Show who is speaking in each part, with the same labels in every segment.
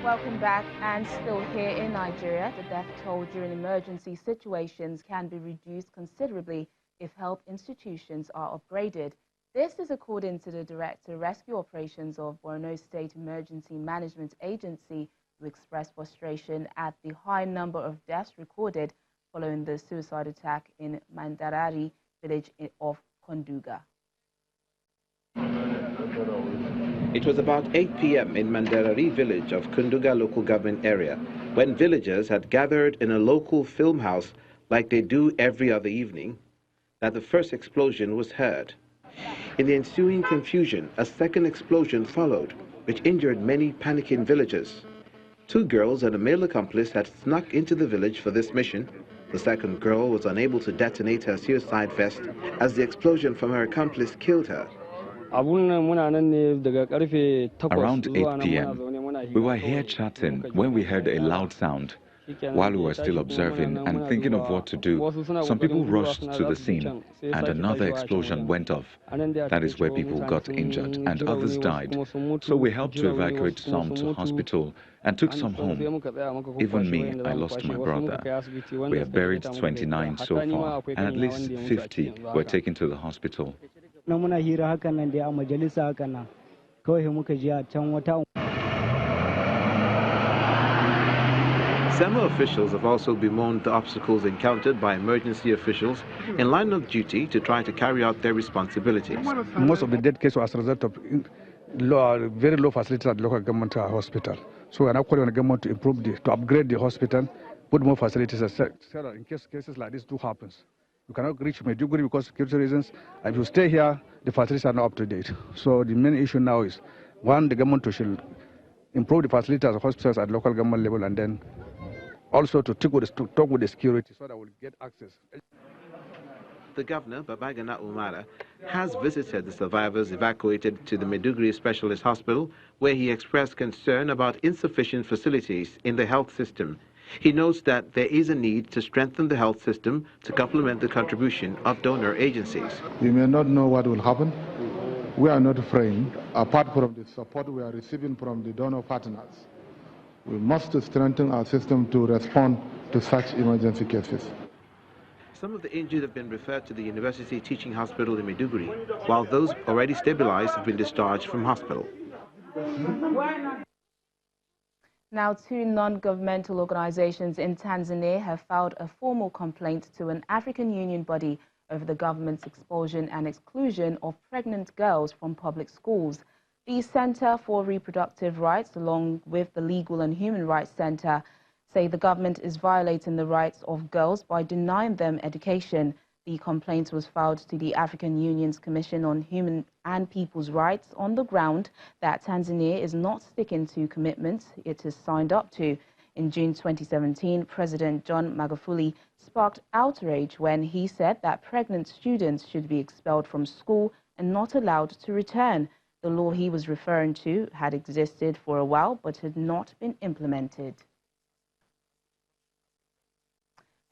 Speaker 1: Welcome back. And still here in Nigeria, the death toll during emergency situations can be reduced considerably if health institutions are upgraded. This is according to the Director Rescue Operations of Borno State Emergency Management Agency, who expressed frustration at the high number of deaths recorded following the suicide attack in Mandarari village of Konduga.
Speaker 2: It was about 8 p.m. in Mandarari village of Konduga local government area when villagers had gathered in a local film house like they do every other evening that the first explosion was heard. In the ensuing confusion, a second explosion followed, which injured many panicking villagers. 2 girls and a male accomplice had snuck into the village for this mission. The second girl was unable to detonate her suicide vest as the explosion from her accomplice killed her.
Speaker 3: Around 8 p.m., we were here chatting when we heard a loud sound. While we were still observing and thinking of what to do, some people rushed to the scene and another explosion went off. That is where people got injured and others died. So we helped to evacuate some to hospital and took some home. Even me, I lost my brother. We have buried 29 so far and at least 50 were taken to the hospital.
Speaker 2: SEMA officials have also bemoaned the obstacles encountered by emergency officials in line of duty to try to carry out their responsibilities.
Speaker 4: Most of the dead cases were as a result of very low facilities at local government hospital. So we are now calling on the government to upgrade the hospital, put more facilities, etc. In case cases like this do happen. You cannot reach Maiduguri because of security reasons, and if you stay here, the facilities are not up to date. So the main issue now is, one, the government should improve the facilities at hospitals at local government level, and then also to talk with the security so that we'll get access.
Speaker 2: The governor, BABAGANA, has visited the survivors evacuated to the Maiduguri Specialist Hospital, where he expressed concern about insufficient facilities in the health system. He notes that there is a need to strengthen the health system to complement the contribution of donor agencies.
Speaker 5: We may not know what will happen. We are not afraid, apart from the support we are receiving from the donor partners. We must strengthen our system to respond to such emergency cases.
Speaker 2: Some of the injured have been referred to the University Teaching Hospital in Maiduguri, while those already stabilized have been discharged from hospital.
Speaker 1: Now, 2 non-governmental organizations in Tanzania have filed a formal complaint to an African Union body over the government's expulsion and exclusion of pregnant girls from public schools. The Center for Reproductive Rights, along with the Legal and Human Rights Center, say the government is violating the rights of girls by denying them education. The complaint was filed to the African Union's Commission on Human and People's Rights on the ground that Tanzania is not sticking to commitments it has signed up to. In June 2017, President John Magufuli sparked outrage when he said that pregnant students should be expelled from school and not allowed to return. The law he was referring to had existed for a while but had not been implemented.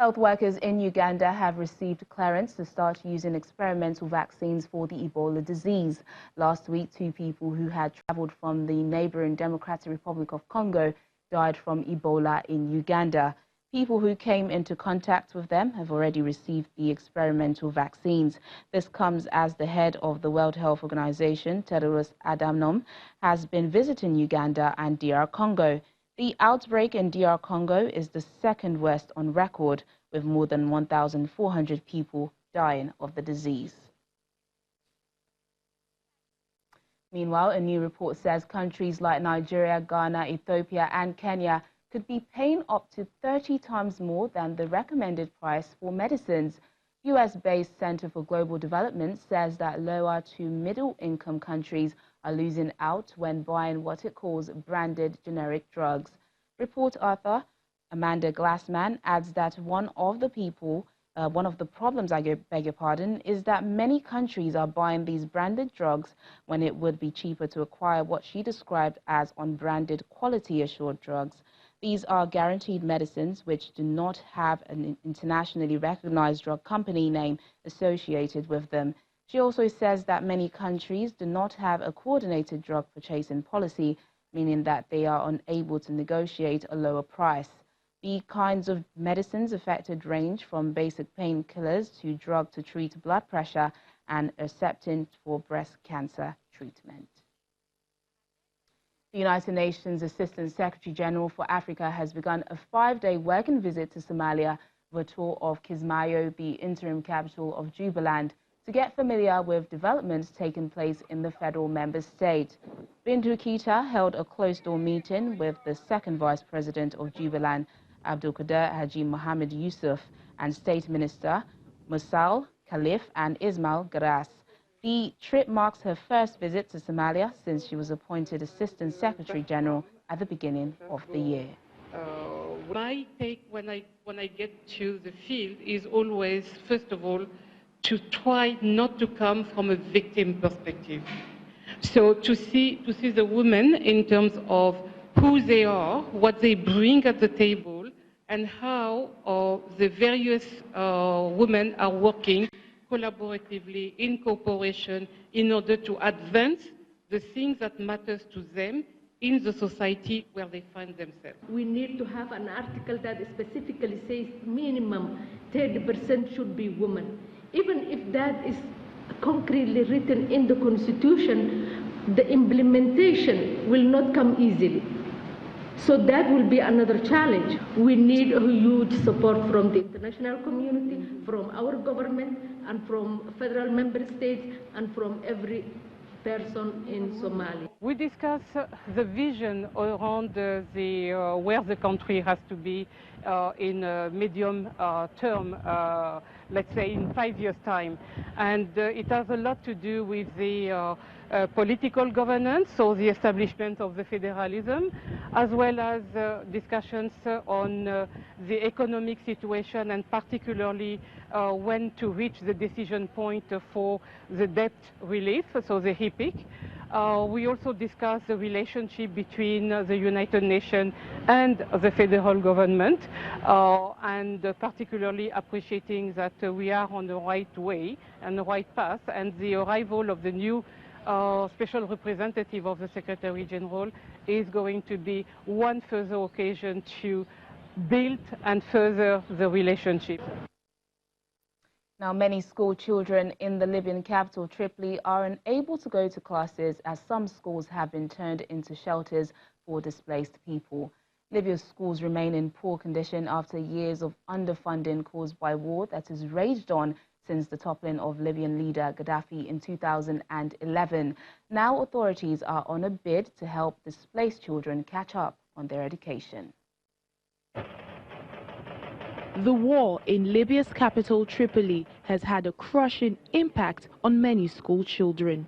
Speaker 1: Health workers in Uganda have received clearance to start using experimental vaccines for the Ebola disease. Last week, 2 people who had traveled from the neighboring Democratic Republic of Congo died from Ebola in Uganda. People who came into contact with them have already received the experimental vaccines. This comes as the head of the World Health Organization, Tedros Adhanom, has been visiting Uganda and DR Congo. The outbreak in DR Congo is the 2nd worst on record, with more than 1,400 people dying of the disease. Meanwhile, a new report says countries like Nigeria, Ghana, Ethiopia and Kenya could be paying up to 30 times more than the recommended price for medicines. US-based Center for Global Development says that lower to middle-income countries are losing out when buying what it calls branded generic drugs. Report author Amanda Glassman adds that one of the problems, is that many countries are buying these branded drugs when it would be cheaper to acquire what she described as unbranded quality-assured drugs. These are guaranteed medicines which do not have an internationally recognized drug company name associated with them. She also says that many countries do not have a coordinated drug purchasing policy, meaning that they are unable to negotiate a lower price. The kinds of medicines affected range from basic painkillers to drugs to treat blood pressure and Herceptin for breast cancer treatment. The United Nations Assistant Secretary General for Africa has begun a 5-day working visit to Somalia with a tour of Kismayo, the interim capital of Jubaland, to get familiar with developments taking place in the federal member state. BINTOU KEITA held a closed-door meeting with the second Vice President of Jubaland, Abdul Qadir Haji Mohammed Yusuf, and State Minister Musal Khalif and Ismail Garas. The trip marks her first visit to Somalia since she was appointed Assistant Secretary General at the beginning of the year.
Speaker 6: My take when I get to the field is always, first of all, to try not to come from a victim perspective. So to see the women in terms of who they are, what they bring at the table, and how the various women are working collaboratively in cooperation in order to advance the things that matters to them in the society where they find themselves.
Speaker 7: We need to have an article that specifically says minimum 30% should be women. Even if that is concretely written in the Constitution, the implementation will not come easily. So that will be another challenge. We need a huge support from the international community, from our government, and from federal member states, and from every person in Somalia.
Speaker 6: We discuss the vision around where the country has to be in a medium term, let's say in 5 years' time. And it has a lot to do with the political governance, so the establishment of the federalism, as well as discussions on the economic situation and particularly when to reach the decision point for the debt relief, so the HIPIC. We also discussed the relationship between the United Nations and the federal government, and particularly appreciating that we are on the right way and the right path, and the arrival of the new Special Representative of the Secretary General is going to be one further occasion to build and further the relationship.
Speaker 1: Now, many school children in the Libyan capital, Tripoli, are unable to go to classes as some schools have been turned into shelters for displaced people. Libya's schools remain in poor condition after years of underfunding caused by war that has raged on since the toppling of Libyan leader Gaddafi in 2011. Now authorities are on a bid to help displaced children catch up on their education.
Speaker 8: The war in Libya's capital, Tripoli, has had a crushing impact on many school children.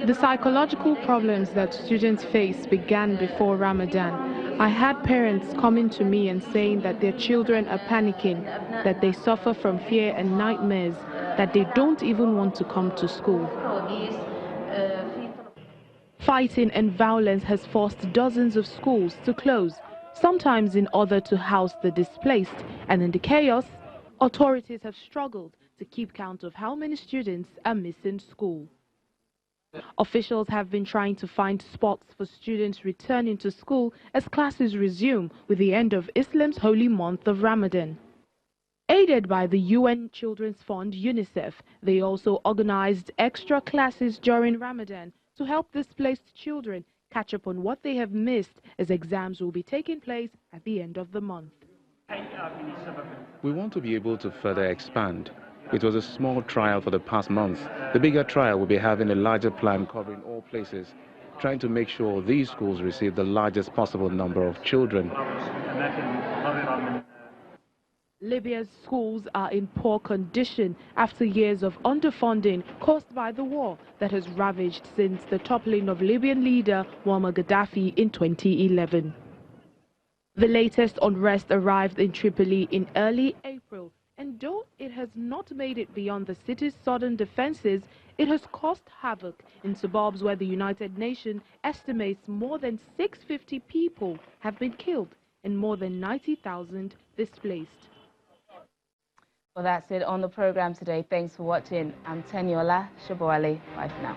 Speaker 8: The psychological problems that students face began before Ramadan. I had parents coming to me and saying that their children are panicking, that they suffer from fear and nightmares, that they don't even want to come to school. Fighting and violence has forced dozens of schools to close, sometimes in order to house the displaced, and in the chaos, authorities have struggled to keep count of how many students are missing school. Officials have been trying to find spots for students returning to school as classes resume with the end of Islam's holy month of Ramadan. Aided by the UN Children's Fund, UNICEF, they also organized extra classes during Ramadan to help displaced children catch up on what they have missed as exams will be taking place at the end of the month.
Speaker 9: We want to be able to further expand. It was a small trial for the past month. The bigger trial will be having a larger plan covering all places, trying to make sure these schools receive the largest possible number of children.
Speaker 8: Libya's schools are in poor condition after years of underfunding caused by the war that has ravaged since the toppling of Libyan leader Muammar Gaddafi in 2011. The latest unrest arrived in Tripoli in early April, and though it has not made it beyond the city's southern defenses, it has caused havoc in suburbs where the United Nations estimates more than 650 people have been killed and more than 90,000 displaced.
Speaker 1: Well, that's it on the program today. Thanks for watching. I'm Teniola Shaboale. Bye for now.